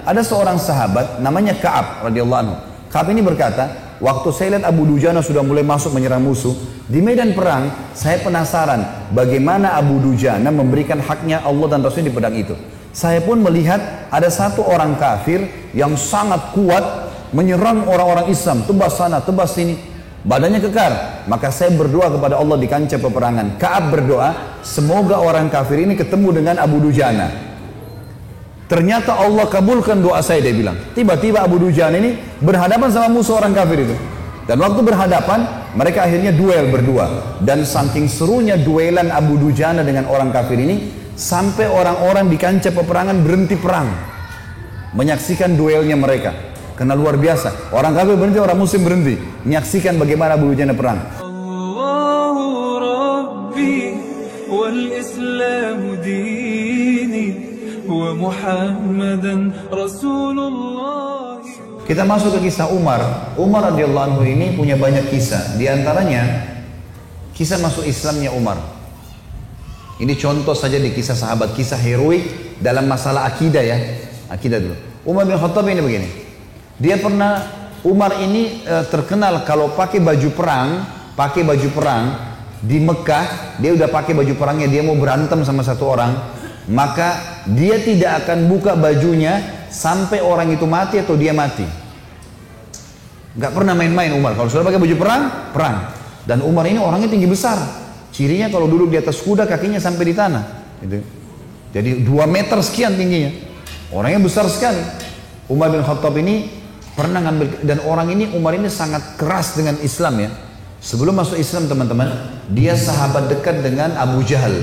Ada seorang sahabat namanya Ka'ab radhiyallahu anhu. Ka'ab ini berkata, waktu saya lihat Abu Dujana sudah mulai masuk menyerang musuh di medan perang, saya penasaran bagaimana Abu Dujana memberikan haknya Allah dan Rasul di pedang itu. Saya pun melihat ada satu orang kafir yang sangat kuat menyerang orang-orang Islam, tebas sana, tebas sini, badannya kekar. Maka saya berdoa kepada Allah di kancah peperangan. Ka'ab berdoa, semoga orang kafir ini ketemu dengan Abu Dujana. Ternyata Allah kabulkan doa saya, dia bilang. Tiba-tiba Abu Dujana ini berhadapan sama musuh orang kafir itu. Dan waktu berhadapan, mereka akhirnya duel berdua. Dan saking serunya duelan Abu Dujana dengan orang kafir ini, sampai orang-orang di kancah peperangan berhenti perang. Menyaksikan duelnya mereka. Karena luar biasa. Orang kafir berhenti, orang muslim berhenti. Menyaksikan bagaimana Abu Dujana perang. Allahu Rabbi wal Islamu dini. Kita masuk ke kisah Umar. Umar radhiyallahu anhu ini punya banyak kisah. Di antaranya kisah masuk Islamnya Umar. Ini contoh saja di kisah sahabat, kisah heroik dalam masalah akidah ya. Akidah dulu. Umar bin Khattab ini begini. Dia pernah, Umar ini terkenal kalau pakai baju perang di Mekah. Dia udah pakai baju perangnya, dia mau berantem sama satu orang. Maka dia tidak akan buka bajunya sampai orang itu mati atau dia mati. Gak pernah main-main Umar. Kalau sudah pakai baju perang, perang. Dan Umar ini orangnya tinggi besar. Cirinya kalau duduk di atas kuda kakinya sampai di tanah. Gitu. Jadi 2 meter sekian tingginya. Orangnya besar sekali. Umar bin Khattab ini pernah ngambil, dan orang ini, Umar ini sangat keras dengan Islam ya. Sebelum masuk Islam teman-teman, dia sahabat dekat dengan Abu Jahal.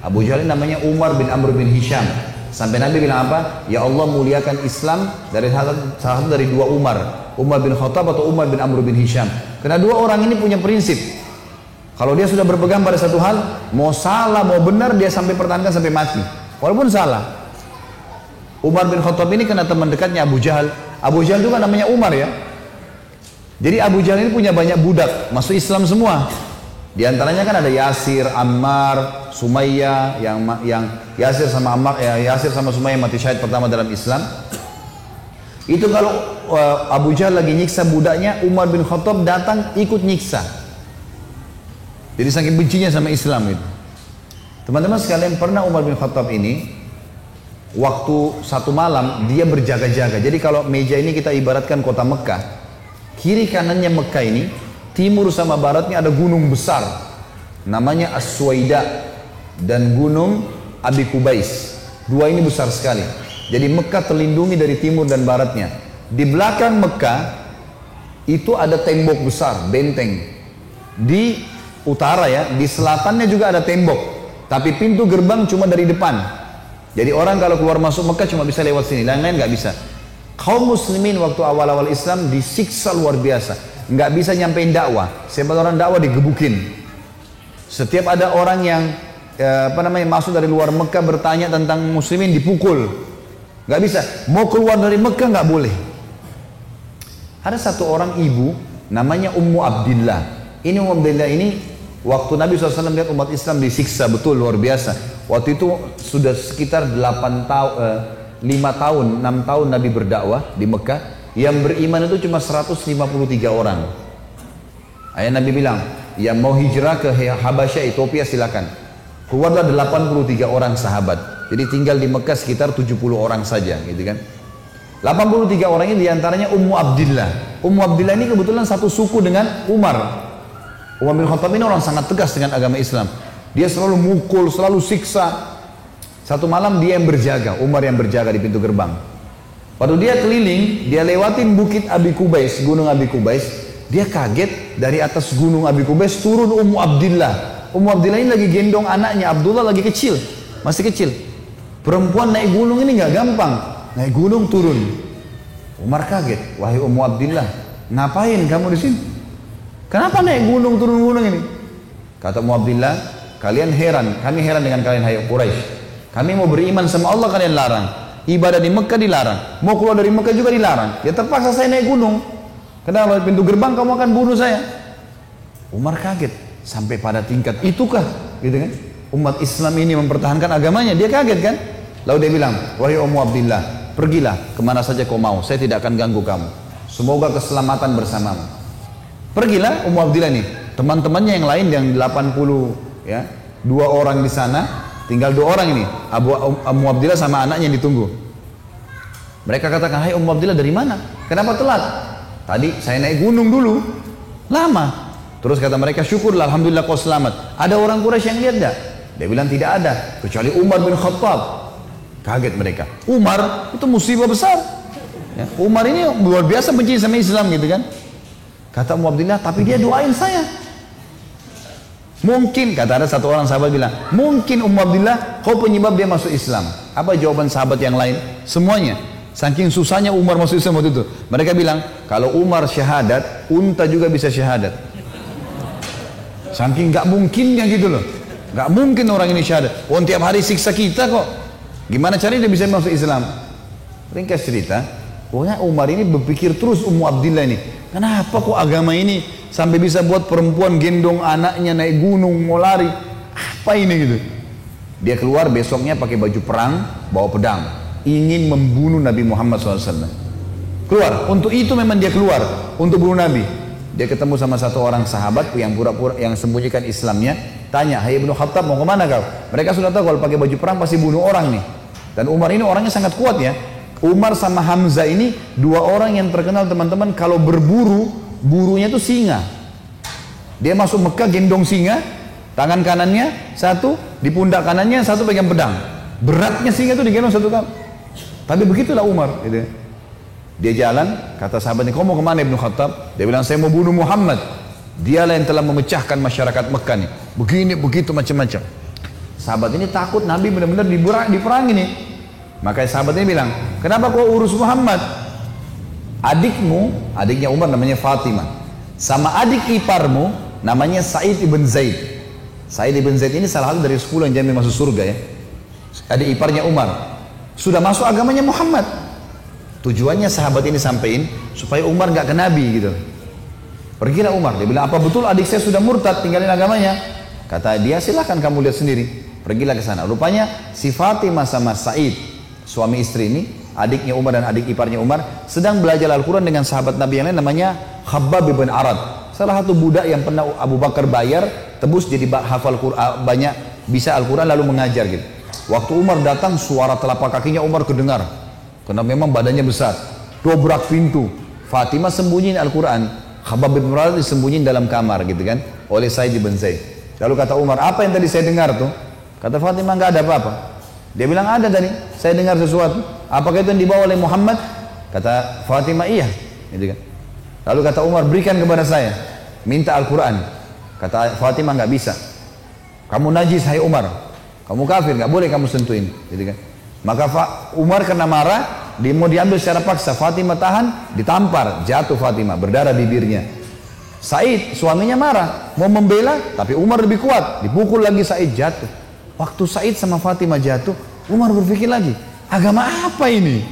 Abu Jahal namanya Umar bin Amr bin Hisham. Sampai Nabi bilang apa? Ya Allah muliakan Islam dari salah satu dari 2 Umar. Umar bin Khattab atau Umar bin Amr bin Hisham. Karena 2 orang ini punya prinsip. Kalau dia sudah berpegang pada satu hal, mau salah mau benar dia sampai pertahankan sampai mati. Walaupun salah. Umar bin Khattab ini kena teman dekatnya Abu Jahal. Abu Jahal juga namanya Umar ya. Jadi Abu Jahal ini punya banyak budak, masuk Islam semua. Di antaranya kan ada Yasir, Ammar, Sumayyah, yang Yasir sama Ammar, Yasir sama Sumayyah mati syahid pertama dalam Islam. Itu kalau Abu Jahal lagi nyiksa budaknya, Umar bin Khattab datang ikut nyiksa. Jadi saking bencinya sama Islam itu. Teman-teman sekalian, pernah Umar bin Khattab ini waktu satu malam dia berjaga-jaga. Jadi kalau meja ini kita ibaratkan kota Mekah, kiri kanannya Mekah ini, timur sama baratnya ada gunung besar namanya As-Suwaida dan gunung Abi Kubais. 2 ini besar sekali. Jadi Mekah terlindungi dari timur dan baratnya. Di belakang Mekah itu ada tembok besar, benteng. Di utara ya, di selatannya juga ada tembok. Tapi pintu gerbang cuma dari depan. Jadi orang kalau keluar masuk Mekah cuma bisa lewat sini, lain-lain nggak bisa. Kaum muslimin waktu awal-awal Islam disiksa luar biasa. Nggak bisa nyampein dakwah. Siapa orang dakwah digebukin. Setiap ada orang yang masuk dari luar Mekah bertanya tentang muslimin dipukul. Nggak bisa. Mau keluar dari Mekah nggak boleh. Ada satu orang ibu namanya Ummu Abdillah. Ini Ummu Abdillah ini waktu Nabi SAW lihat umat Islam disiksa betul luar biasa. Waktu itu sudah sekitar 5 tahun, 6 tahun Nabi berdakwah di Mekah. Yang beriman itu cuma 153 orang. Ayah Nabi bilang, yang mau hijrah ke Habasyah, Ethiopia silakan. Keluarlah 83 orang sahabat. Jadi tinggal di Mekah sekitar 70 orang saja, gitu kan. 83 orang ini diantaranya Ummu Abdillah. Ummu Abdillah ini kebetulan satu suku dengan Umar. Umar bin Khattab ini orang sangat tegas dengan agama Islam. Dia selalu mukul, selalu siksa. Satu malam dia yang berjaga, Umar yang berjaga di pintu gerbang. Waktu dia keliling, dia lewatin bukit Abi Kubais, gunung Abi Kubais. Dia kaget, dari atas gunung Abi Kubais turun Ummu Abdillah. Ummu Abdillah ini lagi gendong anaknya, Abdullah lagi kecil, masih kecil. Perempuan naik gunung ini nggak gampang, naik gunung turun. Umar kaget, wahai Ummu Abdillah, ngapain kamu di sini? Kenapa naik gunung turun gunung ini? Kata Ummu Abdillah, kalian heran, kami heran dengan kalian hai Quraisy. Kami mau beriman sama Allah, kalian larang. Ibadah di Mekah dilarang, mau keluar dari Mekah juga dilarang. Ya terpaksa saya naik gunung. Karena kalau pintu gerbang kamu akan bunuh saya. Umar kaget, sampai pada tingkat itukah, gitu kan? Umat Islam ini mempertahankan agamanya, dia kaget kan? Lalu dia bilang, wahai Ummu Abdillah, pergilah kemana saja kau mau, saya tidak akan ganggu kamu. Semoga keselamatan bersamamu. Pergilah Ummu Abdillah nih, teman-temannya yang lain yang 82 orang di sana, tinggal 2 orang ini, Ummu Abdillah sama anaknya yang ditunggu. Mereka katakan, hai Ummu Abdillah dari mana? Kenapa telat? Tadi saya naik gunung dulu, lama. Terus kata mereka, syukurlah, alhamdulillah kau selamat. Ada orang Quraisy yang lihat enggak? Dia bilang tidak ada, kecuali Umar bin Khattab. Kaget mereka. Umar itu musibah besar. Ya, Umar ini luar biasa benci sama Islam gitu kan. Kata Ummu Abdillah, tapi dia doain saya. Mungkin, kata ada satu orang sahabat bilang, mungkin Ummu Abdillah kau penyebab dia masuk Islam. Apa jawaban sahabat yang lain? Semuanya. Saking susahnya Umar masuk Islam waktu itu. Mereka bilang, kalau Umar syahadat, unta juga bisa syahadat. Saking gak mungkinnya gitu loh. Gak mungkin orang ini syahadat. Oh, tiap hari siksa kita kok. Gimana caranya dia bisa masuk Islam? Ringkas cerita, pokoknya Umar ini berpikir terus Ummu Abdillah ini. Kenapa kok agama ini sampai bisa buat perempuan gendong anaknya naik gunung mau lari? Apa ini gitu? Dia keluar besoknya pakai baju perang, bawa pedang, ingin membunuh Nabi Muhammad SAW. Keluar, untuk itu memang dia keluar, untuk bunuh Nabi. Dia ketemu sama satu orang sahabat yang pura-pura yang sembunyikan Islamnya, tanya, hai Ibnu Khattab mau kemana kau? Mereka sudah tahu kalau pakai baju perang pasti bunuh orang nih. Dan Umar ini orangnya sangat kuat ya. Umar sama Hamzah ini 2 orang yang terkenal teman-teman kalau berburu, burunya itu singa. Dia masuk Mekah gendong singa, tangan kanannya satu, di pundak kanannya satu pegang pedang. Beratnya singa itu digendong satu kali. Tapi begitulah Umar gitu. Dia jalan, kata sahabatnya, kau mau kemana Ibnu Khattab? Dia bilang, saya mau bunuh Muhammad. Dialah yang telah memecahkan masyarakat Mekah nih. Begini, begitu, macam-macam. Sahabat ini takut Nabi benar-benar diperangi nih. Makanya sahabat ini bilang, kenapa kau urus Muhammad? Adikmu, adiknya Umar namanya Fatimah, sama adik iparmu namanya Sa'id ibn Zaid. Sa'id ibn Zaid ini salah satu dari 10 yang jamin masuk surga ya. Adik iparnya Umar. Sudah masuk agamanya Muhammad. Tujuannya sahabat ini sampaikan supaya Umar nggak ke Nabi gitu. Pergilah Umar, dia bilang, apa betul adik saya sudah murtad tinggalin agamanya? Kata dia, silahkan kamu lihat sendiri. Pergilah ke sana. Rupanya si Fatimah sama Sa'id, suami istri ini, adiknya Umar dan adik iparnya Umar, sedang belajar Al-Quran dengan sahabat Nabi yang lain namanya Khabbab bin Arad. Salah satu budak yang pernah Abu Bakar bayar, tebus jadi hafal Quran, banyak bisa Al-Quran lalu mengajar gitu. Waktu Umar datang, suara telapak kakinya Umar kedengar. Karena memang badannya besar. Dobrak pintu. Fatimah sembunyiin Al-Quran. Khabbab bin Arad disembunyiin dalam kamar gitu kan. Oleh Sa'id bin Zaid. Lalu kata Umar, apa yang tadi saya dengar tuh? Kata Fatimah, nggak ada apa-apa. Dia bilang, ada tadi. Saya dengar sesuatu. Apakah itu yang dibawa oleh Muhammad? Kata Fatimah, iya. Gitu kan. Lalu kata Umar, berikan kepada saya. Minta Al-Quran. Kata Fatimah, nggak bisa. Kamu najis, hai Umar. Kamu kafir, nggak boleh kamu sentuhin. Gitu kan. Maka Umar kena marah, dia mau diambil secara paksa. Fatimah tahan, ditampar, jatuh Fatimah, berdarah bibirnya. Said, suaminya marah, mau membela, tapi Umar lebih kuat, dipukul lagi Said, jatuh. Waktu Said sama Fatimah jatuh, Umar berpikir lagi, agama apa ini?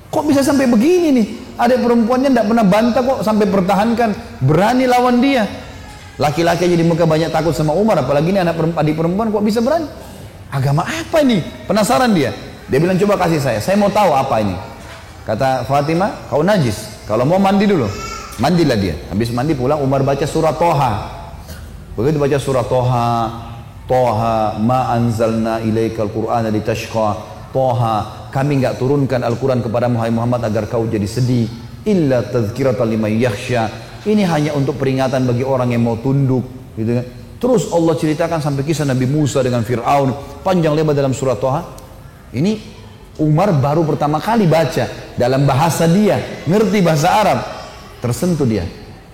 Kok bisa sampai begini nih? Ada perempuannya tidak pernah bantah kok sampai pertahankan, berani lawan dia. Laki-laki aja di Mekah banyak takut sama Umar, apalagi ini adik perempuan kok bisa berani? Agama apa ini? Penasaran dia. Dia bilang, coba kasih saya mau tahu apa ini. Kata Fatimah, kau najis, kalau mau mandi dulu. Mandilah dia. Habis mandi pulang, Umar baca surah Toha. Begitu baca surah Toha, Toha, ma anzalna ilaikal qur'ana litashqa. Toha, kami enggak turunkan Al-Quran kepada Muhammad agar kau jadi sedih. Illa tadhkiratan liman yakhsha. Ini hanya untuk peringatan bagi orang yang mau tunduk, gitu kan. Terus Allah ceritakan sampai kisah Nabi Musa dengan Fir'aun, panjang lebar dalam surah Toha. Ini Umar baru pertama kali baca dalam bahasa dia, ngerti bahasa Arab, tersentuh dia.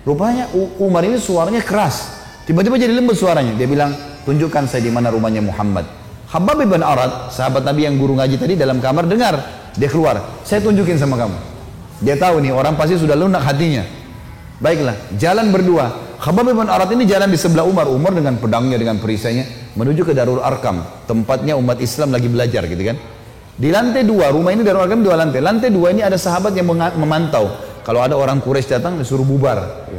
Rupanya Umar ini suaranya keras, tiba-tiba jadi lembut suaranya. Dia bilang, tunjukkan saya di mana rumahnya Muhammad. Khabbab bin Arad, sahabat Nabi yang guru ngaji tadi dalam kamar dengar, dia keluar, saya tunjukin sama kamu. Dia tahu nih orang pasti sudah lunak hatinya. Baiklah, jalan berdua. Khabbab bin Arad ini jalan di sebelah Umar. Umar dengan pedangnya, dengan perisainya menuju ke Darul Arkam, tempatnya umat Islam lagi belajar gitu kan. Di lantai 2, rumah ini Darul Arkam 2 lantai. Lantai 2 ini ada sahabat yang memantau. Kalau ada orang Quraisy datang disuruh bubar.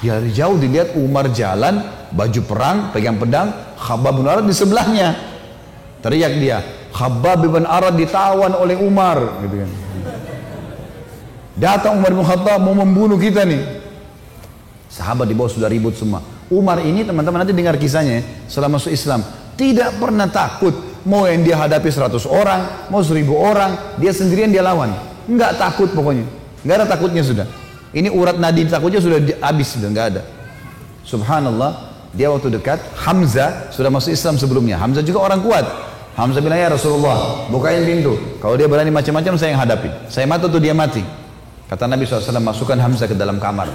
Dia dari jauh dilihat Umar jalan, baju perang, pegang pedang, Khabbab bin Arad di sebelahnya. Teriak dia, Khabbab bin Arad ditawan oleh Umar, gitu kan. Datang Umar bin Khattab mau membunuh kita nih. Sahabat di bawah sudah ribut semua. Umar ini teman-teman nanti dengar kisahnya setelah masuk Islam. Tidak pernah takut. Mau yang dia hadapi 100 orang, mau 1000 orang, dia sendirian dia lawan. Enggak takut pokoknya. Enggak ada takutnya sudah. Ini urat nadi takutnya sudah habis, sudah enggak ada. Subhanallah, dia waktu dekat, Hamzah sudah masuk Islam sebelumnya. Hamzah juga orang kuat. Hamzah bilang, ya Rasulullah, bukain pintu. Kalau dia berani macam-macam, saya yang hadapin. Saya mati atau dia mati. Kata Nabi SAW, masukkan Hamzah ke dalam kamar.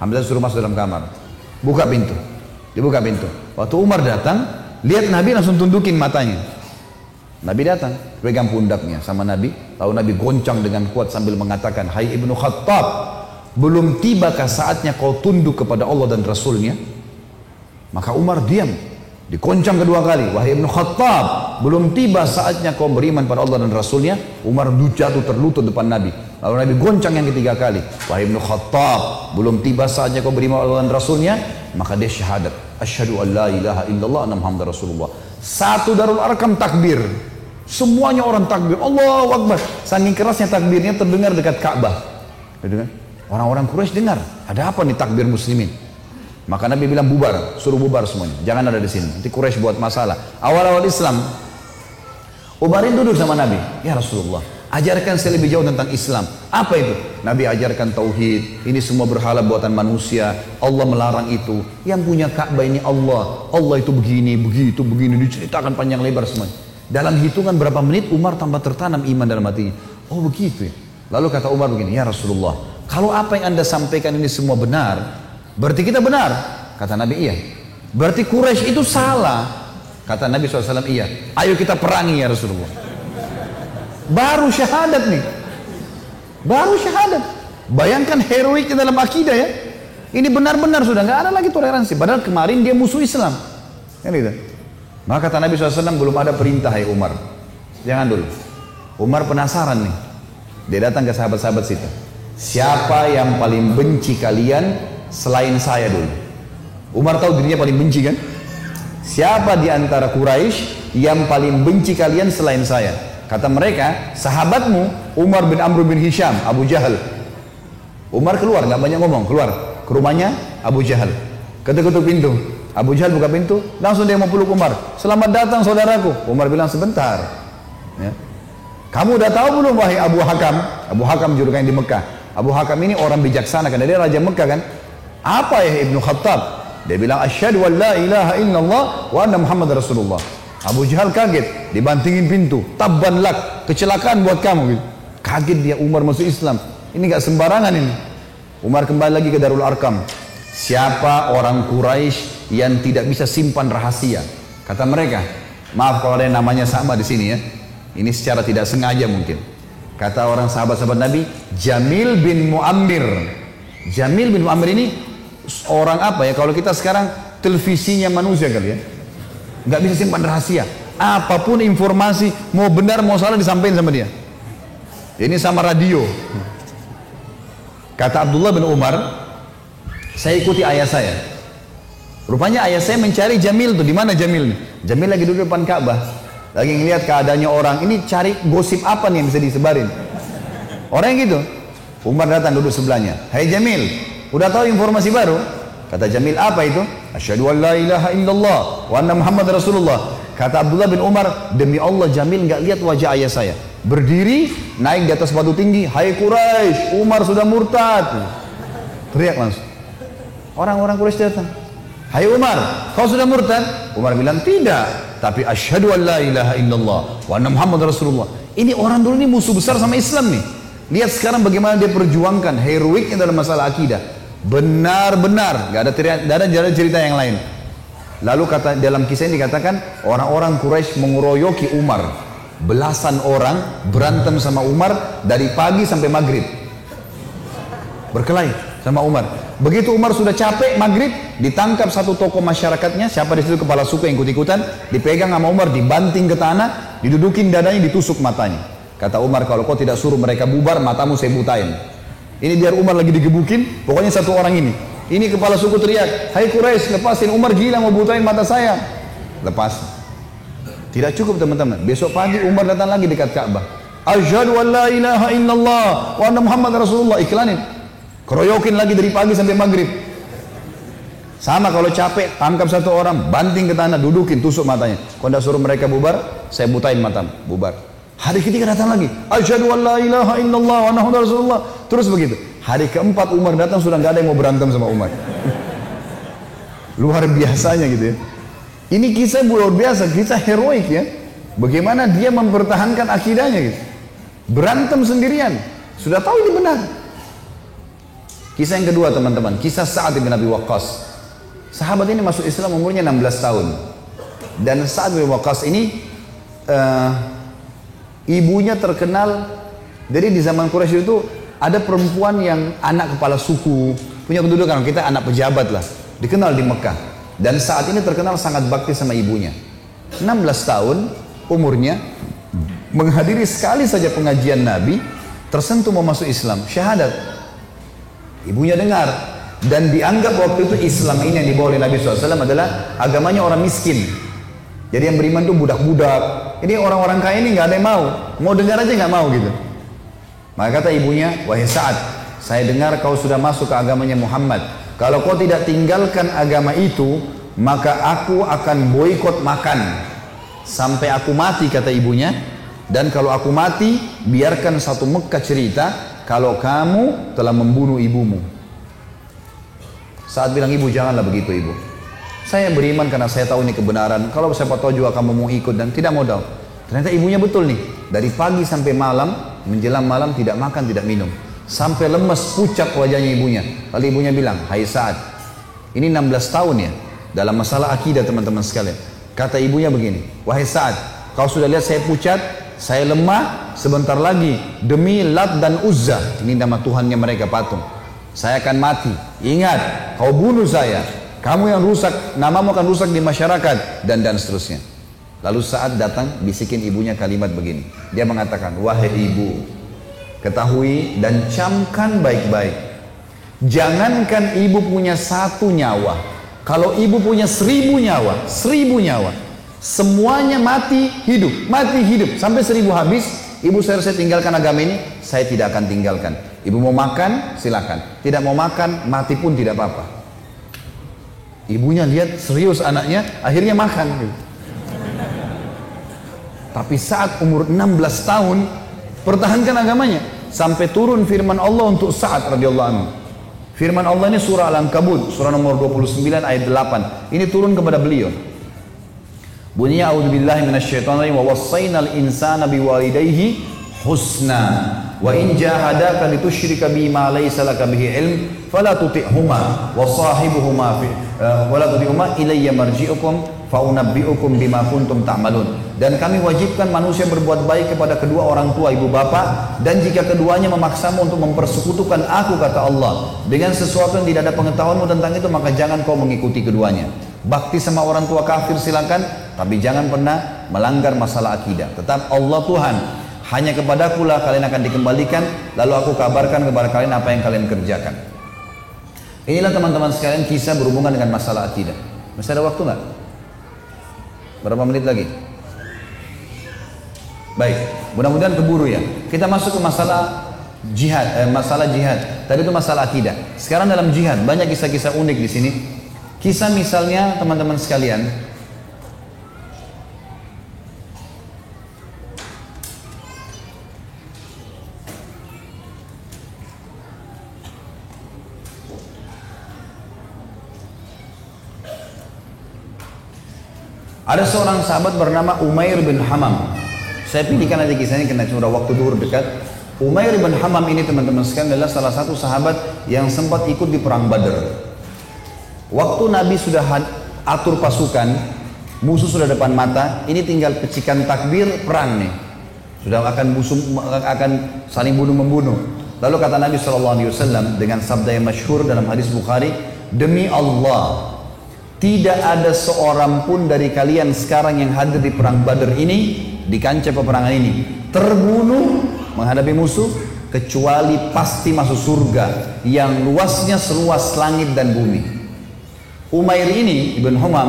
Hamzah suruh masuk dalam kamar. Buka pintu. Dibuka pintu. Waktu Umar datang, lihat Nabi langsung tundukin matanya. Nabi datang, pegang pundaknya sama Nabi. Lalu Nabi goncang dengan kuat sambil mengatakan, hai Ibnu Khattab, belum tibakah saatnya kau tunduk kepada Allah dan Rasulnya? Maka Umar diam. Dikoncang kedua kali, wahai Ibnu Khattab, belum tiba saatnya kau beriman pada Allah dan Rasulnya. Umar jatuh terlutut depan Nabi. Lalu Nabi goncang yang ketiga kali, wahai Ibnu Khattab, belum tiba saatnya kau beriman pada Allah dan Rasulnya. Maka dia syahadat, asyhadu an la ilaha illallah anna Muhammadar Rasulullah. Satu Darul Arkam takbir, semuanya orang takbir, Allahu Akbar. Saking kerasnya takbirnya terdengar dekat Ka'bah. Orang-orang Quraisy dengar, ada apa nih takbir muslimin? Maka Nabi bilang bubar, suruh bubar semuanya, jangan ada di sini. Nanti Quraisy buat masalah. Awal-awal Islam, Umarin duduk sama Nabi, ya Rasulullah, ajarkan saya lebih jauh tentang Islam. Apa itu? Nabi ajarkan tauhid. Ini semua berhala buatan manusia. Allah melarang itu. Yang punya Ka'bah ini Allah. Allah itu begini, begitu, begini. Diceritakan panjang lebar semuanya. Dalam hitungan berapa menit Umar tambah tertanam iman dalam hatinya. Oh begitu ya. Lalu kata Umar begini, ya Rasulullah, kalau apa yang anda sampaikan ini semua benar, berarti kita benar. Kata Nabi, iya. Berarti Quraisy itu salah. Kata Nabi SAW, iya. Ayo kita perangi ya Rasulullah. Baru syahadat nih. Baru syahadat. Bayangkan heroiknya dalam akidah ya. Ini benar-benar sudah nggak ada lagi toleransi. Padahal kemarin dia musuh Islam. Kan gitu. Maka kata Nabi SAW, belum ada perintah ya Umar. Jangan dulu. Umar penasaran nih. Dia datang ke sahabat-sahabat situ. Siapa yang paling benci kalian selain saya dulu? Umar tahu dirinya paling benci kan? Siapa di antara Quraisy yang paling benci kalian selain saya? Kata mereka, sahabatmu Umar bin Amr bin Hisham, Abu Jahal. Umar keluar, nggak banyak ngomong, keluar ke rumahnya Abu Jahal. Ketuk-ketuk pintu. Abu Jahal buka pintu, langsung dia mau peluk Umar. Selamat datang saudaraku. Umar bilang sebentar. Ya. Kamu udah tahu belum wahai Abu Hakam? Abu Hakam julukannya di Mekah. Abu Hakam ini orang bijaksana karena dia raja Mekah kan. Apa ya Ibnu Khattab? Dia bilang asyhadu an la ilaha illallah wa anna Muhammad Rasulullah. Abu Jahal kaget, dibantingin pintu. Tabban lak, kecelakaan buat kamu. Kaget dia, Umar masuk Islam. Ini gak sembarangan ini. Umar kembali lagi ke Darul Arkam. Siapa orang Quraisy yang tidak bisa simpan rahasia? Kata mereka, maaf kalau ada yang namanya sama di sini ya. Ini secara tidak sengaja mungkin. Kata orang sahabat-sahabat Nabi, Jamil bin Muammir. Jamil bin Muammir ini orang apa ya? Kalau kita sekarang televisinya manusia kali ya. Nggak bisa simpan rahasia. Apapun informasi, mau benar mau salah disampaikan sama dia. Ini sama radio. Kata Abdullah bin Umar, saya ikuti ayah saya. Rupanya ayah saya mencari Jamil tuh. Di mana Jamil nih? Jamil lagi duduk depan Ka'bah. Lagi ngeliat keadaannya orang. Ini cari gosip apa nih yang bisa disebarin. Orang yang gitu. Umar datang duduk sebelahnya. Hai Jamil, udah tahu informasi baru? Kata Jamil, apa itu? Asyhadu an la ilaha illallah wa anna Muhammad Rasulullah. Kata Abdullah bin Umar, demi Allah Jamil nggak lihat wajah ayah saya. Berdiri, naik di atas batu tinggi. Hai Quraisy, Umar sudah murtad. Teriak langsung. Orang-orang Quraisy datang. Hai Umar, kau sudah murtad? Umar bilang, tidak. Tapi asyhadu an la ilaha illallah wa anna Muhammad Rasulullah. Ini orang dulu ini musuh besar sama Islam nih. Lihat sekarang bagaimana dia perjuangkan heroiknya dalam masalah akidah. Benar-benar, gak ada cerita yang lain. Lalu kata dalam kisah ini dikatakan orang-orang Quraisy mengeroyoki Umar. Belasan orang berantem sama Umar dari pagi sampai maghrib. Berkelahi sama Umar. Begitu Umar sudah capek maghrib, ditangkap satu tokoh masyarakatnya, siapa di situ kepala suku yang ikut-ikutan, dipegang sama Umar, dibanting ke tanah, didudukin dadanya, ditusuk matanya. Kata Umar, kalau kau tidak suruh mereka bubar, matamu saya butain. Ini biar Umar lagi digebukin, pokoknya satu orang ini. Ini kepala suku teriak, hai Quraisy, lepasin, Umar gila mau butain mata saya. Lepas. Tidak cukup teman-teman. Besok pagi Umar datang lagi dekat Ka'bah. Asyhadu an la ilaha illallah wa anna Muhammad Rasulullah. Iklanin. Keroyokin lagi dari pagi sampai maghrib. Sama kalau capek, tangkap satu orang, banting ke tanah, dudukin, tusuk matanya. Kalau tidak suruh mereka bubar, saya butain matamu, bubar. Hari ketiga datang lagi. Asyhadu an la ilaha illallah wa anna Muhammad Rasulullah. Terus begitu. Hari keempat Umar datang, sudah nggak ada yang mau berantem sama Umar. Luar biasanya gitu ya. Ini kisah luar biasa, kisah heroik ya. Bagaimana dia mempertahankan akidahnya gitu. Berantem sendirian. Sudah tahu ini benar. Kisah yang kedua teman-teman, kisah Sa'ad bin Abi Waqqas. Sahabat ini masuk Islam umurnya 16 tahun. Dan Sa'ad bin Waqqas ini ibunya terkenal. Jadi di zaman Quraisy itu ada perempuan yang anak kepala suku, punya kedudukan, kita anak pejabat lah, dikenal di Mekah. Dan saat ini terkenal sangat bakti sama ibunya. 16 tahun umurnya, menghadiri sekali saja pengajian Nabi, tersentuh mau masuk Islam, syahadat. Ibunya dengar, dan dianggap waktu itu Islam ini yang dibawa oleh Nabi SAW adalah agamanya orang miskin. Jadi yang beriman itu budak-budak. Ini orang-orang kaya ini nggak ada yang mau dengar aja nggak mau gitu. Maka kata ibunya, wahai Sa'ad, saya dengar kau sudah masuk ke agamanya Muhammad. Kalau kau tidak tinggalkan agama itu, maka aku akan boikot makan sampai aku mati, kata ibunya. Dan kalau aku mati, biarkan satu Mekah cerita kalau kamu telah membunuh ibumu. Saat bilang, ibu janganlah begitu ibu. Saya beriman karena saya tahu ini kebenaran. Kalau siapa tahu juga kamu mau ikut dan tidak mau tahu. Ternyata ibunya betul nih. Dari pagi sampai malam, menjelang malam tidak makan, tidak minum. Sampai lemes, pucat wajahnya ibunya. Lalu ibunya bilang, hai Sa'ad, ini 16 tahun ya, dalam masalah akidah teman-teman sekalian. Kata ibunya begini, wahai Sa'ad, kau sudah lihat saya pucat, saya lemah, sebentar lagi demi Lat dan Uzza, ini nama Tuhannya mereka patung, saya akan mati. Ingat, kau bunuh saya, kamu yang rusak, namamu akan rusak di masyarakat, dan seterusnya. Lalu Sa'ad datang, bisikin ibunya kalimat begini. Dia mengatakan, wahai ibu, ketahui dan camkan baik-baik. Jangankan ibu punya 1 nyawa, kalau ibu punya 1000 nyawa, 1000 nyawa, semuanya mati hidup, sampai 1000 habis. Ibu saya tinggalkan agama ini, saya tidak akan tinggalkan. Ibu mau makan, silakan. Tidak mau makan, mati pun tidak apa-apa. Ibunya lihat serius anaknya, akhirnya makan. Tapi saat umur 16 tahun, pertahankan agamanya. Sampai turun firman Allah untuk Sa'ad radhiyallahu anhu. Firman Allah ini surah Al-Ankabut, surah nomor 29 ayat 8. Ini turun kepada beliau. Bunyinya, a'udzubillahi minasyaitonirrajim, wa wassaynal insana biwalidayhi husna wa in jahadaka litusyrika bima laysa laka bihi ilm fala tuti'huma wa sahibuhuma fi wala tuti'huma ilayya marji'ukum fa unabbi'ukum bima kuntum ta'malun. Dan kami wajibkan manusia berbuat baik kepada kedua orang tua, ibu bapak, dan jika keduanya memaksamu untuk mempersekutukan aku, kata Allah, dengan sesuatu yang tidak ada pengetahuanmu tentang itu, maka jangan kau mengikuti keduanya. Bakti sama orang tua kafir silakan, tapi jangan pernah melanggar masalah akidah. Tetap Allah Tuhan, hanya kepadakulah kalian akan dikembalikan, lalu aku kabarkan kepada kalian apa yang kalian kerjakan. Inilah teman-teman sekalian kisah berhubungan dengan masalah akidah. Masih ada waktu nggak? Berapa menit lagi? Baik, mudah-mudahan keburu ya. Kita masuk ke masalah jihad, masalah jihad. Tadi itu masalah akidah. Sekarang dalam jihad banyak kisah-kisah unik di sini. Kisah misalnya teman-teman sekalian, ada seorang sahabat bernama Umair bin Hamam. Saya pilihkan nanti kisahnya karena sudah waktu duhur dekat. Umair bin Hamam ini teman-teman sekalian adalah salah satu sahabat yang sempat ikut di perang Badar. Waktu Nabi sudah atur pasukan, musuh sudah depan mata, ini tinggal pecikan takbir, perang nih. Sudah akan saling bunuh-membunuh. Lalu kata Nabi SAW dengan sabda yang masyhur dalam hadis Bukhari, demi Allah, tidak ada seorang pun dari kalian sekarang yang hadir di perang Badar ini, di kancah peperangan ini, terbunuh menghadapi musuh, kecuali pasti masuk surga yang luasnya seluas langit dan bumi. Umair ini, Ibn Humam,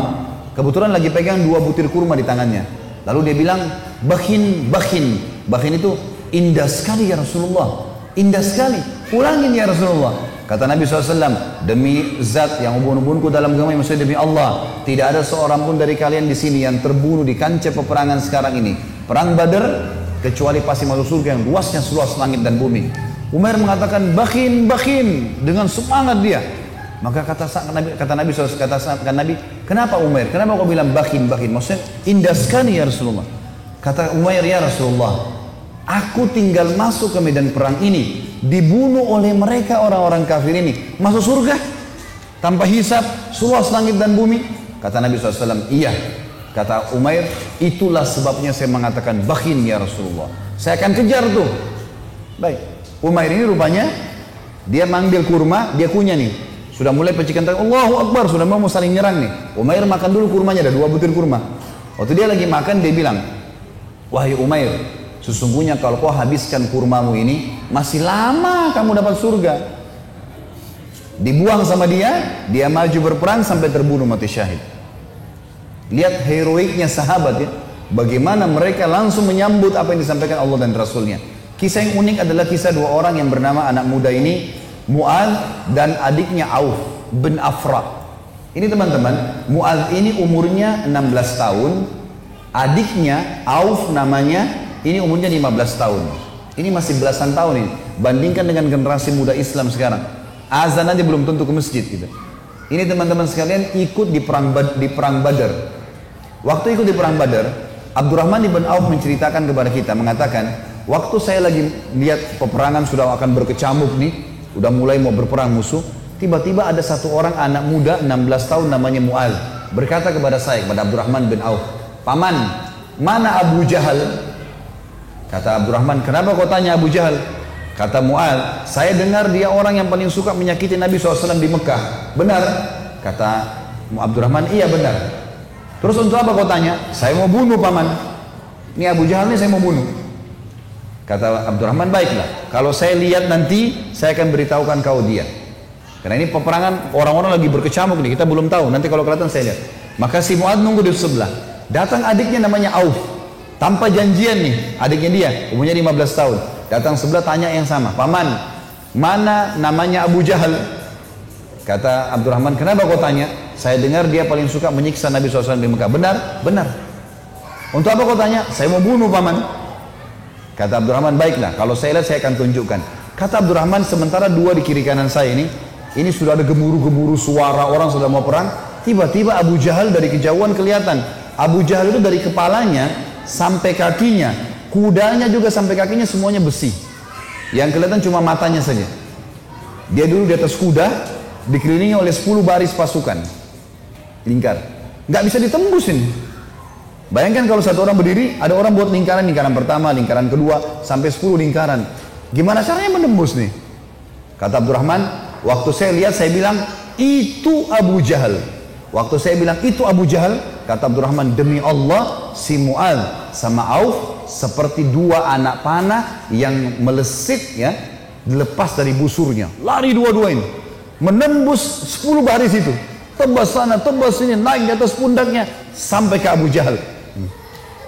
kebetulan lagi pegang 2 butir kurma di tangannya. Lalu dia bilang, bakhin, bakhin. Bakhin itu indah sekali ya Rasulullah. Indah sekali. Ulangin ya Rasulullah. Kata Nabi SAW, demi zat yang ubun-ubunku dalam agama, maksudnya demi Allah, tidak ada seorang pun dari kalian di sini yang terbunuh di kancah peperangan sekarang ini, perang Badar, kecuali pasti masuk surga yang luasnya seluas langit dan bumi. Umair mengatakan, bakhin, bakhin, dengan semangat dia. Maka kata Nabi SAW, katakan Nabi, kenapa Umair? Kenapa kau bilang bakhin, bakhin? Maksudnya indah sekali ya Rasulullah. Kata Umair, ya Rasulullah, aku tinggal masuk ke medan perang ini, dibunuh oleh mereka orang-orang kafir ini, masuk surga tanpa hisab, seluas langit dan bumi. Kata Nabi SAW, iya. Kata Umair, itulah sebabnya saya mengatakan bakhin ya Rasulullah. Saya akan kejar tuh. Baik, Umair ini rupanya dia manggil kurma, dia kunyah nih. Sudah mulai percikan tangan, Allahu Akbar, sudah mau saling nyerang nih. Umair makan dulu kurmanya, ada 2 butir kurma. Waktu dia lagi makan, dia bilang, wahai Umair, sesungguhnya kalau kau habiskan kurmamu ini, masih lama kamu dapat surga. Dibuang sama dia, dia maju berperang sampai terbunuh mati syahid. Lihat heroiknya sahabat ya, bagaimana mereka langsung menyambut apa yang disampaikan Allah dan Rasulnya. Kisah yang unik adalah kisah 2 orang yang bernama anak muda ini, Mu'adz dan adiknya Auf bin Afra. Ini teman-teman, Mu'adz ini umurnya 16 tahun, adiknya Auf namanya, ini umurnya 15 tahun. Ini masih belasan tahun ini. Bandingkan dengan generasi muda Islam sekarang. Azan aja belum tentu ke masjid gitu. Ini teman-teman sekalian ikut di perang Badar. Waktu ikut di perang Badar, Abdurrahman ibn Auf menceritakan kepada kita, mengatakan, waktu saya lagi lihat peperangan sudah akan berkecamuk nih, udah mulai mau berperang musuh, tiba-tiba ada satu orang anak muda 16 tahun namanya Mu'adz berkata kepada saya, kepada Abdurrahman bin Auf, paman, mana Abu Jahal? Kata Abdurrahman, kenapa kau tanya Abu Jahal? Kata Mu'adz, saya dengar dia orang yang paling suka menyakiti Nabi SAW di Mekah. Benar? Kata Abdurrahman, iya benar. Terus untuk apa kau tanya? Saya mau bunuh paman. Ini Abu Jahal ini saya mau bunuh. Kata Abdurrahman, baiklah, kalau saya lihat nanti saya akan beritahukan kau dia. Karena ini peperangan orang-orang lagi berkecamuk nih, kita belum tahu, nanti kalau kelihatan saya lihat. Maka si Mu'adz nunggu di sebelah. Datang adiknya namanya Auf, tanpa janjian nih, adiknya dia umurnya 15 tahun. Datang sebelah tanya yang sama, paman, mana namanya Abu Jahal? Kata Abdurrahman, kenapa kau tanya? Saya dengar dia paling suka menyiksa Nabi SAW di Mekah. Benar? Benar. Untuk apa kau tanya? Saya mau bunuh paman. Kata Abdurrahman, baiklah, kalau saya lihat saya akan tunjukkan. Kata Abdurrahman, sementara 2 di kiri kanan saya ini sudah ada gemuruh-gemuruh suara orang sudah mau perang. Tiba-tiba Abu Jahal dari kejauhan kelihatan. Abu Jahal itu dari kepalanya sampai kakinya, kudanya juga sampai kakinya semuanya besi. Yang kelihatan cuma matanya saja. Dia dulu di atas kuda, dikelilingi oleh 10 baris pasukan. Lingkar. Nggak bisa ditembus ini. Bayangkan kalau satu orang berdiri, ada orang buat lingkaran, lingkaran pertama, lingkaran kedua, sampai 10 lingkaran. Gimana caranya menembus nih? Kata Abdurrahman, waktu saya lihat, saya bilang, itu Abu Jahal. Waktu saya bilang, itu Abu Jahal, kata Abdurrahman, demi Allah, si Mu'adz sama Auf, seperti 2 anak panah yang melesit, ya, dilepas dari busurnya. Lari dua-dua ini. Menembus 10 baris itu. Tebas sana, tebas sini, naik di atas pundaknya, sampai ke Abu Jahal.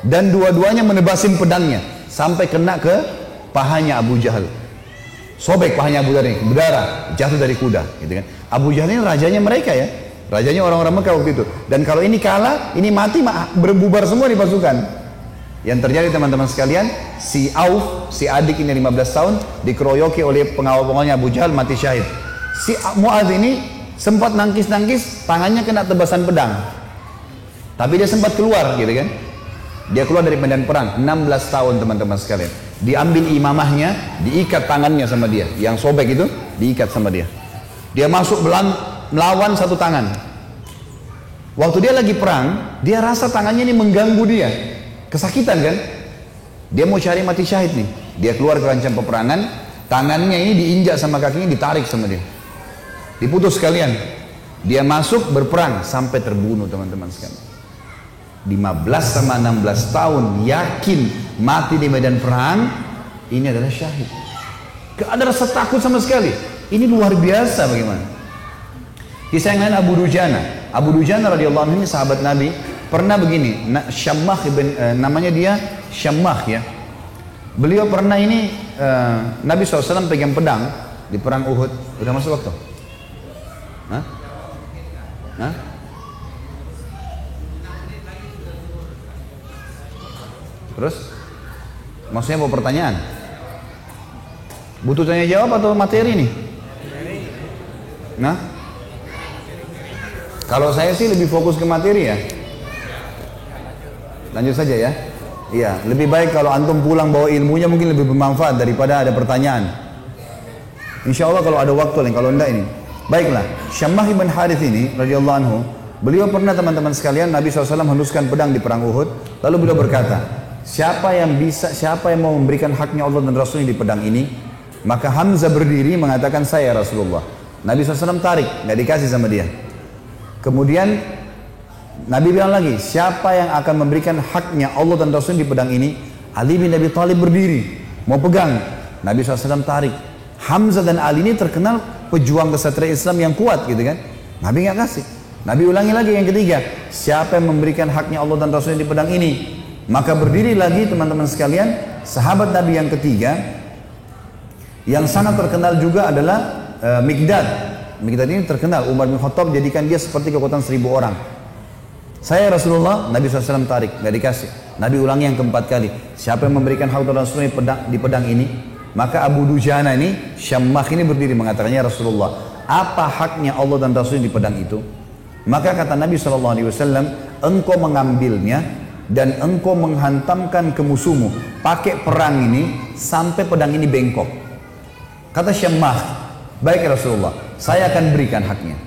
Dan dua-duanya menebasin pedangnya sampai kena ke pahanya Abu Jahal. Sobek pahanya Abu Jahal ini, berdarah, jatuh dari kuda, gitu kan. Abu Jahal ini rajanya mereka ya, rajanya orang-orang Mekah waktu itu. Dan kalau ini kalah, ini mati, berbubar semua di pasukan. Yang terjadi teman-teman sekalian, si Auf, si adik ini 15 tahun, dikeroyoki oleh pengawal-pengawalnya Abu Jahal, mati syahid. Si Mu'adz ini sempat nangkis-nangkis, tangannya kena tebasan pedang. Tapi dia sempat keluar, gitu kan. Dia keluar dari medan perang, 16 tahun teman-teman sekalian. Diambil imamahnya, diikat tangannya sama dia. Yang sobek itu, diikat sama dia. Dia masuk melawan satu tangan. Waktu dia lagi perang, dia rasa tangannya ini mengganggu dia. Kesakitan kan? Dia mau cari mati syahid nih. Dia keluar ke kancah peperangan, tangannya ini diinjak sama kakinya, ditarik sama dia. Diputus sekalian. Dia masuk berperang sampai terbunuh teman-teman sekalian. 15 sama 16 tahun yakin mati di medan perang, ini adalah syahid. Gak ada rasa takut sama sekali. Ini luar biasa bagaimana. Kisah yang lain Abu Dujana. Abu Dujana radhiyallahu anhu ini sahabat Nabi, pernah begini, Syammah namanya dia Syammah ya. Beliau pernah ini Nabi SAW pegang pedang di perang Uhud. Udah masuk waktu? Hah? Hah? Terus? Maksudnya mau pertanyaan? Butuh tanya jawab atau materi nih? Nah? Kalau saya sih lebih fokus ke materi ya. Lanjut saja ya. Iya, lebih baik kalau antum pulang bawa ilmunya mungkin lebih bermanfaat daripada ada pertanyaan. Insya Allah kalau ada waktu lain, kalau enggak ini. Baiklah, Syammah ibn Harith ini radhiyallahu anhu, beliau pernah teman-teman sekalian Nabi SAW henuskan pedang di perang Uhud, lalu beliau berkata, siapa yang mau memberikan haknya Allah dan Rasulnya di pedang ini? Maka Hamzah berdiri mengatakan, saya Rasulullah. Nabi SAW tarik, nggak dikasih sama dia. Kemudian Nabi bilang lagi, siapa yang akan memberikan haknya Allah dan Rasulnya di pedang ini? Ali bin Abi Thalib berdiri, mau pegang. Nabi SAW tarik. Hamzah dan Ali ini terkenal pejuang kesatria Islam yang kuat gitu kan. Nabi nggak kasih. Nabi ulangi lagi yang ketiga, siapa yang memberikan haknya Allah dan Rasulnya di pedang ini? Maka berdiri lagi teman-teman sekalian, sahabat Nabi yang ketiga, yang sangat terkenal juga adalah Mikdad. Mikdad ini terkenal, Umar bin Khattab jadikan dia seperti kekuatan 1000 orang. Saya Rasulullah, Nabi SAW tarik, nggak dikasih. Nabi ulangi yang keempat kali, siapa yang memberikan hak dan Rasulnya di pedang ini? Maka Abu Dujana ini, Syammah ini berdiri mengatakannya, Rasulullah, apa haknya Allah dan Rasulnya di pedang itu? Maka kata Nabi SAW, engkau mengambilnya dan engkau menghantamkan ke musuhmu, pakai perang ini sampai pedang ini bengkok. Kata Syammah, baik Rasulullah, saya akan berikan haknya,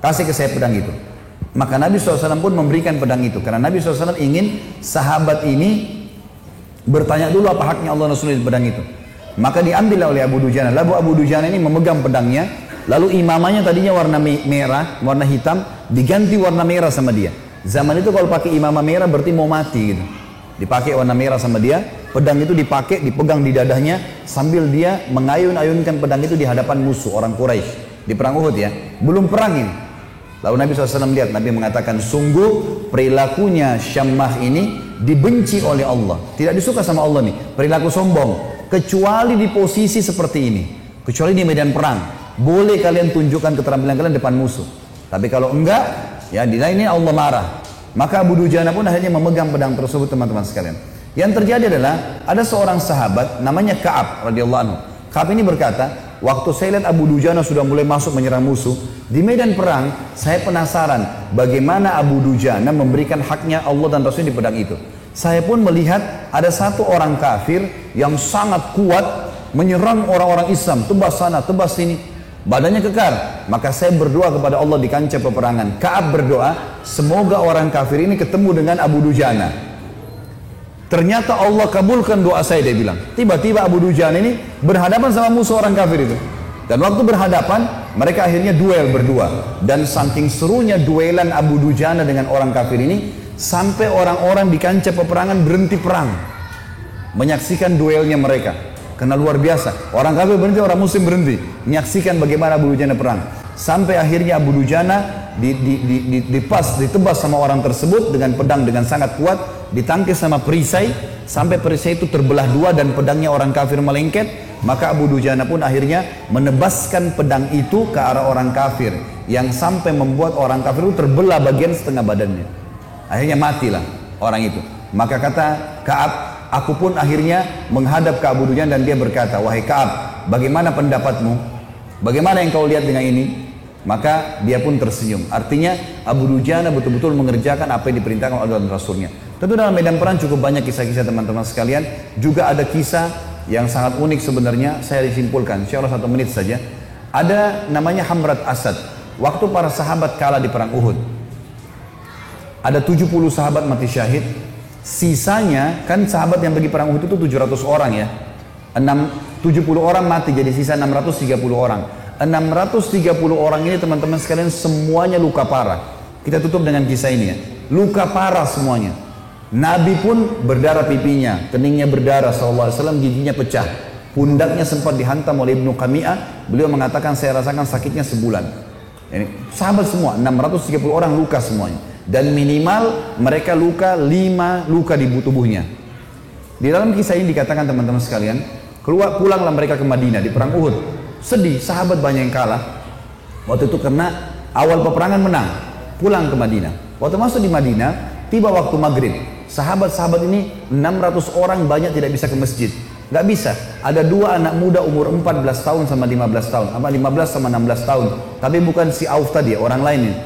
kasih ke saya pedang itu. Maka Nabi SAW pun memberikan pedang itu, karena Nabi SAW ingin sahabat ini bertanya dulu apa haknya Allah Rasulullah di pedang itu. Maka diambil oleh Abu Dujana. Lalu Abu Dujana ini memegang pedangnya, lalu imamanya tadinya warna merah, warna hitam, diganti warna merah sama dia. Zaman itu kalau pakai imamah merah berarti mau mati gitu. Dipakai warna merah sama dia, pedang itu dipakai, dipegang di dadanya sambil dia mengayun-ayunkan pedang itu di hadapan musuh orang Quraisy di perang Uhud ya. Belum perang ini. Lalu Nabi SAW lihat, Nabi mengatakan, sungguh perilakunya Syammah ini dibenci oleh Allah. Tidak disuka sama Allah nih, perilaku sombong. Kecuali di posisi seperti ini. Kecuali di medan perang. Boleh kalian tunjukkan keterampilan kalian depan musuh. Tapi kalau enggak, ya di lainnya Allah marah. Maka Abu Dujana pun akhirnya memegang pedang tersebut teman-teman sekalian. Yang terjadi adalah, ada seorang sahabat namanya Ka'ab radhiyallahu anhu. Ka'ab ini berkata, waktu saya lihat Abu Dujana sudah mulai masuk menyerang musuh, di medan perang, saya penasaran bagaimana Abu Dujana memberikan haknya Allah dan Rasul di pedang itu. Saya pun melihat ada satu orang kafir yang sangat kuat menyerang orang-orang Islam, tebas sana, tebas sini, badannya kekar. Maka saya berdoa kepada Allah di kancah peperangan. Ka'ab berdoa, semoga orang kafir ini ketemu dengan Abu Dujana. Ternyata Allah kabulkan doa saya, dia bilang. Tiba-tiba Abu Dujana ini berhadapan sama musuh orang kafir itu. Dan waktu berhadapan, mereka akhirnya duel berdua. Dan saking serunya duelan Abu Dujana dengan orang kafir ini, sampai orang-orang di kancah peperangan berhenti perang. Menyaksikan duelnya mereka. Karena luar biasa. Orang kafir berhenti, orang muslim berhenti. Menyaksikan bagaimana Abu Dujana perang. Sampai akhirnya Abu Dujana ditebas sama orang tersebut dengan pedang dengan sangat kuat, ditangkis sama perisai sampai perisai itu terbelah dua dan pedangnya orang kafir melengket. Maka Abu Dujana pun akhirnya menebaskan pedang itu ke arah orang kafir yang sampai membuat orang kafir itu terbelah bagian setengah badannya. Akhirnya matilah orang itu. Maka kata Ka'ab, aku pun akhirnya menghadap ke Abu Dujana dan dia berkata, wahai Ka'ab, bagaimana pendapatmu? Bagaimana yang kau lihat dengan ini? Maka dia pun tersenyum. Artinya Abu Dujana betul-betul mengerjakan apa yang diperintahkan oleh Allah dan Rasulnya. Tentu dalam medan perang cukup banyak kisah-kisah teman-teman sekalian. Juga ada kisah yang sangat unik sebenarnya. Saya disimpulkan, insya Allah 1 menit saja. Ada namanya Hamrat Asad. Waktu para sahabat kalah di perang Uhud, ada 70 sahabat mati syahid. Sisanya, kan sahabat yang pergi perang Uhud itu 700 orang ya. 70 orang mati, jadi sisa 630 orang. 630 orang ini teman-teman sekalian semuanya luka parah. Kita tutup dengan kisah ini ya. Luka parah semuanya. Nabi pun berdarah pipinya, keningnya berdarah SAW, giginya pecah. Pundaknya sempat dihantam oleh Ibnu Qami'ah. Beliau mengatakan, saya rasakan sakitnya sebulan. Ini sahabat semua, 630 orang luka semuanya. Dan minimal mereka luka 5 luka di tubuhnya. Di dalam kisah ini dikatakan teman-teman sekalian, pulanglah mereka ke Madinah di perang Uhud. Sedih, sahabat banyak yang kalah. Waktu itu karena awal peperangan menang, pulang ke Madinah. Waktu masuk di Madinah, tiba waktu maghrib. Sahabat-sahabat ini 600 orang banyak tidak bisa ke masjid. Gak bisa. Ada 2 anak muda umur 14 tahun sama 15 tahun. Apa 15 sama 16 tahun. Tapi bukan si Auf tadi, orang lain ini.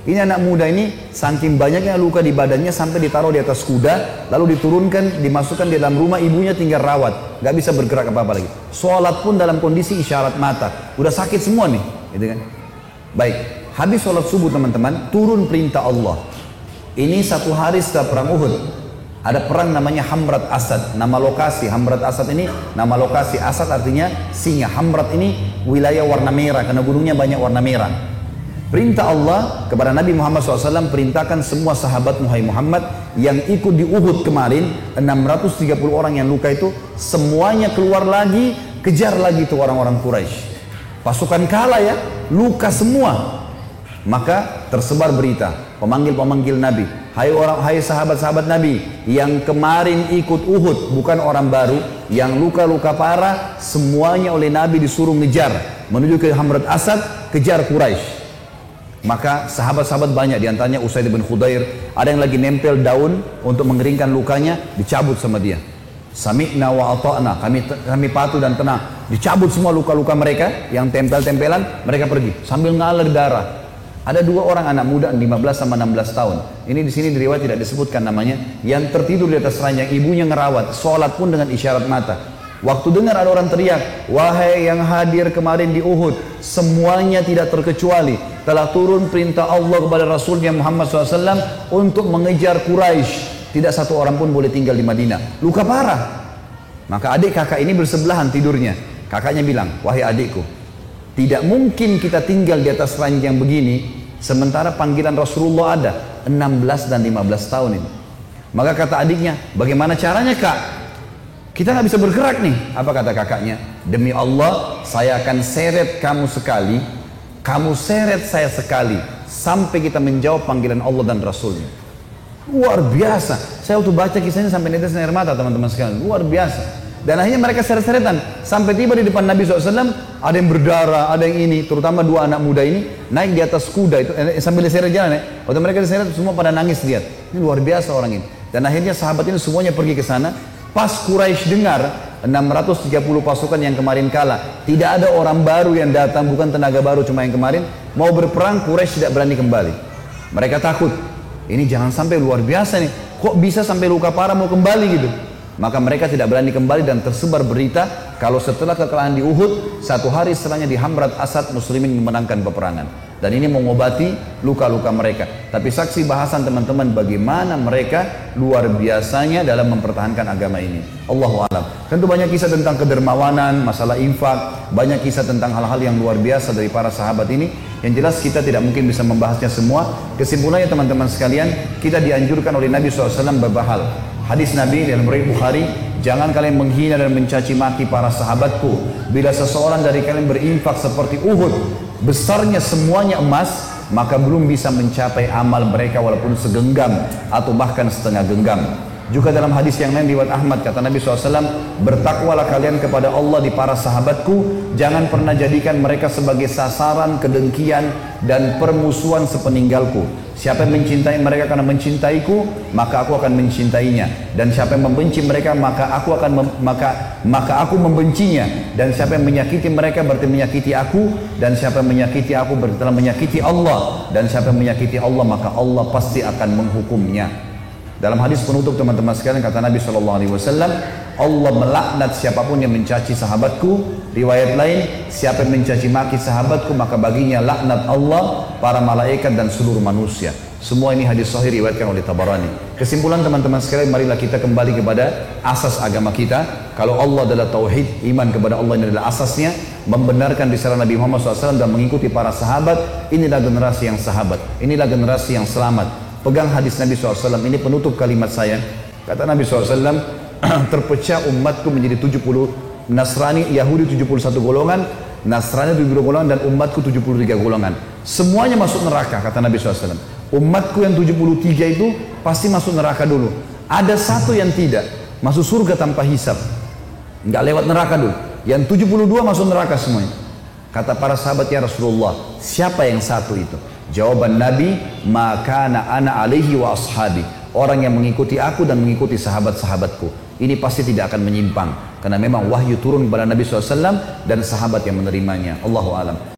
Ini anak muda ini saking banyaknya luka di badannya sampai ditaruh di atas kuda, lalu diturunkan, dimasukkan di dalam rumah, ibunya tinggal rawat. Gak bisa bergerak apa-apa lagi. Sholat pun dalam kondisi isyarat mata. Udah sakit semua nih. Gitu kan? Baik. Habis sholat subuh teman-teman, turun perintah Allah. Ini 1 hari setelah perang Uhud. Ada perang namanya Hamrat Asad. Nama lokasi Hamrat Asad ini, nama lokasi Asad artinya singa. Hamrat ini wilayah warna merah karena gunungnya banyak warna merah. Perintah Allah kepada Nabi Muhammad SAW, perintahkan semua sahabat Muhammad yang ikut di Uhud kemarin, 630 orang yang luka itu, semuanya keluar lagi, kejar lagi itu orang-orang Quraisy. Pasukan kalah ya, luka semua. Maka tersebar berita, pemanggil-pemanggil Nabi, hai sahabat-sahabat Nabi yang kemarin ikut Uhud, bukan orang baru, yang luka-luka parah, semuanya oleh Nabi disuruh ngejar menuju ke Hamrat Asad, kejar Quraisy. Maka sahabat-sahabat banyak, diantaranya Usaid bin Khudair, ada yang lagi nempel daun untuk mengeringkan lukanya, dicabut sama dia. Sami'na wa ata'na, kami patuh dan tenang. Dicabut semua luka-luka mereka yang tempel-tempelan, mereka pergi sambil ngalir darah. Ada 2 orang anak muda 15 sama 16 tahun. Ini di sini di riwayat tidak disebutkan namanya, yang tertidur di atas ranjang, ibunya ngerawat, sholat pun dengan isyarat mata. Waktu dengar ada orang teriak, wahai yang hadir kemarin di Uhud, semuanya tidak terkecuali telah turun perintah Allah kepada Rasulnya Muhammad SAW untuk mengejar Quraisy. Tidak satu orang pun boleh tinggal di Madinah. Luka parah. Maka adik kakak ini bersebelahan tidurnya. Kakaknya bilang, wahai adikku, tidak mungkin kita tinggal di atas ranjang begini sementara panggilan Rasulullah ada 16 dan 15 tahun ini. Maka kata adiknya, bagaimana caranya kak? Kita nggak bisa bergerak nih. Apa kata kakaknya? Demi Allah, saya akan seret kamu sekali, kamu seret saya sekali, sampai kita menjawab panggilan Allah dan Rasulnya. Luar biasa. Saya waktu baca kisahnya sampai netes air mata teman-teman sekalian. Luar biasa. Dan akhirnya mereka seret-seretan sampai tiba di depan Nabi SAW. Ada yang berdarah, ada yang ini, terutama 2 anak muda ini naik di atas kuda itu sambil diseret jalan ya. Waktu mereka diseret semua pada nangis, lihat. Ini luar biasa orang ini. Dan akhirnya sahabat ini semuanya pergi ke sana. Pas Quraisy dengar 630 pasukan yang kemarin kalah, tidak ada orang baru yang datang, bukan tenaga baru cuma yang kemarin mau berperang, Quraisy tidak berani kembali. Mereka takut. Ini jangan sampai luar biasa nih. Kok bisa sampai luka parah mau kembali gitu? Maka mereka tidak berani kembali dan tersebar berita kalau setelah kekalahan di Uhud, 1 hari setelahnya di Hamrat Asad muslimin memenangkan peperangan. Dan ini mengobati luka-luka mereka. Tapi saksi bahasan teman-teman bagaimana mereka luar biasanya dalam mempertahankan agama ini. Allahu a'lam. Tentu banyak kisah tentang kedermawanan, masalah infak, banyak kisah tentang hal-hal yang luar biasa dari para sahabat ini. Yang jelas kita tidak mungkin bisa membahasnya semua. Kesimpulannya teman-teman sekalian, kita dianjurkan oleh Nabi SAW beberapa hal. Hadis Nabi dalam Riwayat Bukhari, jangan kalian menghina dan mencaci maki para sahabatku. Bila seseorang dari kalian berinfak seperti Uhud, besarnya semuanya emas, maka belum bisa mencapai amal mereka walaupun segenggam atau bahkan setengah genggam. Juga dalam hadis yang lain riwayat Ahmad, kata Nabi SAW, bertakwalah kalian kepada Allah di para sahabatku, jangan pernah jadikan mereka sebagai sasaran kedengkian dan permusuhan sepeninggalku. Siapa yang mencintai mereka karena mencintaiku, maka aku akan mencintainya. Dan siapa yang membenci mereka, maka aku membencinya. Dan siapa yang menyakiti mereka berarti menyakiti aku. Dan siapa yang menyakiti aku berarti telah menyakiti Allah. Dan siapa yang menyakiti Allah, maka Allah pasti akan menghukumnya. Dalam hadis penutup teman-teman sekalian, kata Nabi SAW, Allah melaknat siapapun yang mencaci sahabatku. Riwayat lain, siapa yang mencaci maki sahabatku, maka baginya laknat Allah, para malaikat dan seluruh manusia. Semua ini hadis sahih riwayatkan oleh Tabarani. Kesimpulan teman-teman sekalian, marilah kita kembali kepada asas agama kita. Kalau Allah adalah tauhid, iman kepada Allah ini adalah asasnya, membenarkan risalah Nabi Muhammad SAW dan mengikuti para sahabat, inilah generasi yang sahabat, inilah generasi yang selamat. Pegang hadis Nabi SAW, ini penutup kalimat saya. Kata Nabi SAW, terpecah umatku menjadi 70, Nasrani, Yahudi 71 golongan, Nasrani 70 golongan, dan umatku 73 golongan. Semuanya masuk neraka, kata Nabi SAW. Umatku yang 73 itu pasti masuk neraka dulu. Ada satu yang tidak, masuk surga tanpa hisab. Nggak lewat neraka dulu. Yang 72 masuk neraka semuanya. Kata para sahabat, ya Rasulullah, siapa yang satu itu? Jawaban Nabi, makana ana alaihi wa ashabi. Orang yang mengikuti aku dan mengikuti sahabat-sahabatku. Ini pasti tidak akan menyimpang. Karena memang wahyu turun kepada Nabi SAW dan sahabat yang menerimanya. Allahu a'lam.